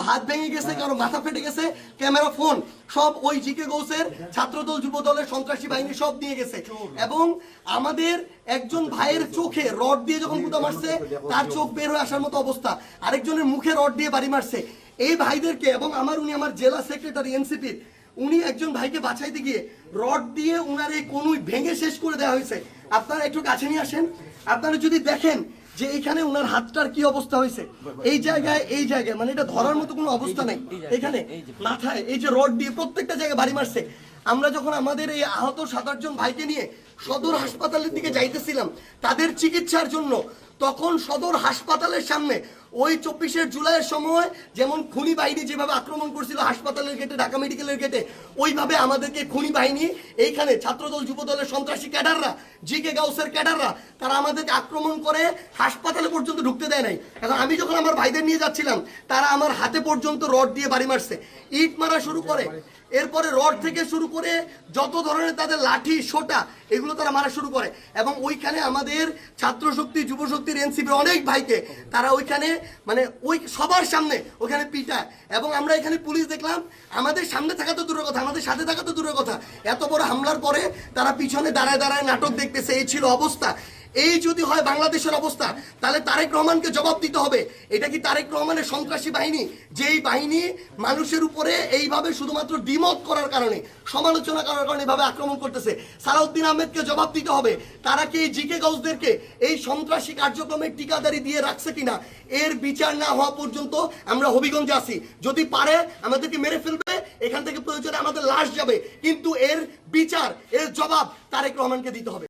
হাত ভেঙে গেছে, কারো মাথা ফেটে গেছে, ক্যামেরা, ফোন সব ওই জিকে গৌসের ছাত্রদল যুবদলের সন্ত্রাসী বাহিনী সব নিয়ে গেছে। এবং আমাদের একজন ভাইয়ের চোখে রড দিয়ে যখন গুঁতা মারছে, তার চোখ বের হয়ে আসার মতো অবস্থা, আরেকজনের মুখে রড দিয়ে বাড়ি মারছে। এই ভাইদেরকে এবং উনি আমার জেলা সেক্রেটারি এনসিপির, উনি একজন ভাইকে বাঁচাইতে গিয়ে রড দিয়ে উনার এই কনুই ভেঙে শেষ করে দেওয়া হয়েছে। আপনারা একটু কাছে নিয়ে আসেন, আপনারা যদি দেখেন যে এখানে উনার হাতটার কি অবস্থা হয়েছে, এই জায়গায় মানে এটা ধরার মতো কোনো অবস্থা নেই। এখানে মাথায় এই যে রড দিয়ে প্রত্যেকটা জায়গায় বাড়ি মারছে। আমরা যখন আমাদের এই আহত 7-8 জন ভাইকে নিয়ে সদর হাসপাতালের দিকে যাইতেছিলাম তাদের চিকিৎসার জন্য, তখন সদর হাসপাতালের সামনে ওই 24 জুলাইয়ের সময় যেমন খুনি বাহিনী যেভাবে আক্রমণ করছিল হাসপাতালের গেটে, ঢাকা মেডিকেলের গেটে, ওইভাবে আমাদেরকে খুনি বাহিনী এইখানে ছাত্রদল যুবদলের সন্ত্রাসী ক্যাডাররা, জিকে গাউসের ক্যাডাররা, তারা আমাদেরকে আক্রমণ করে হাসপাতালে পর্যন্ত ঢুকতে দেয় নাই। এখন আমি যখন আমার ভাইদের নিয়ে যাচ্ছিলাম, তারা আমার হাতে পর্যন্ত রড দিয়ে বাড়ি মারছে, ইট মারা শুরু করে, এরপরে রড থেকে শুরু করে যত ধরনের তাদের লাঠি, সোটা, এগুলো তারা মারা শুরু করে। এবং ওইখানে আমাদের ছাত্র শক্তি, যুব শক্তির, এনসিপির অনেক ভাইকে তারা ওইখানে মানে ওই সবার সামনে ওখানে পিটায়। এবং আমরা এখানে পুলিশ দেখলাম, আমাদের সামনে থাকা তো দূরের কথা, আমাদের সাথে থাকা তো দূরের কথা, এত বড় হামলার পরে তারা পিছনে দাঁড়ায় দাঁড়ায় নাটক দেখতেছে। এই ছিল অবস্থা। এই যদি হয় বাংলাদেশের অবস্থা, তাহলে তারেক রহমানকে জবাব দিতে হবে। এটা কি তারেক রহমানের সন্ত্রাসী বাহিনী, যেই বাহিনী মানুষের উপরে এইভাবে শুধুমাত্র দ্বিমত করার কারণে, সমালোচনা করার কারণে এভাবে আক্রমণ করতেছে? সালাউদ্দিন আহমেদকে জবাব দিতে হবে। তারা কি এই জিকে গাউসদেরকে এই সন্ত্রাসী কার্যক্রমের ঠিকাদারি দিয়ে রাখছে কিনা, এর বিচার না হওয়া পর্যন্ত আমরা হবিগঞ্জে আছি। যদি পারে আমাদেরকে মেরে ফেলবে, এখান থেকে প্রয়োজনে আমাদের লাশ যাবে, কিন্তু এর বিচার, এর জবাব তারেক রহমানকে দিতে হবে।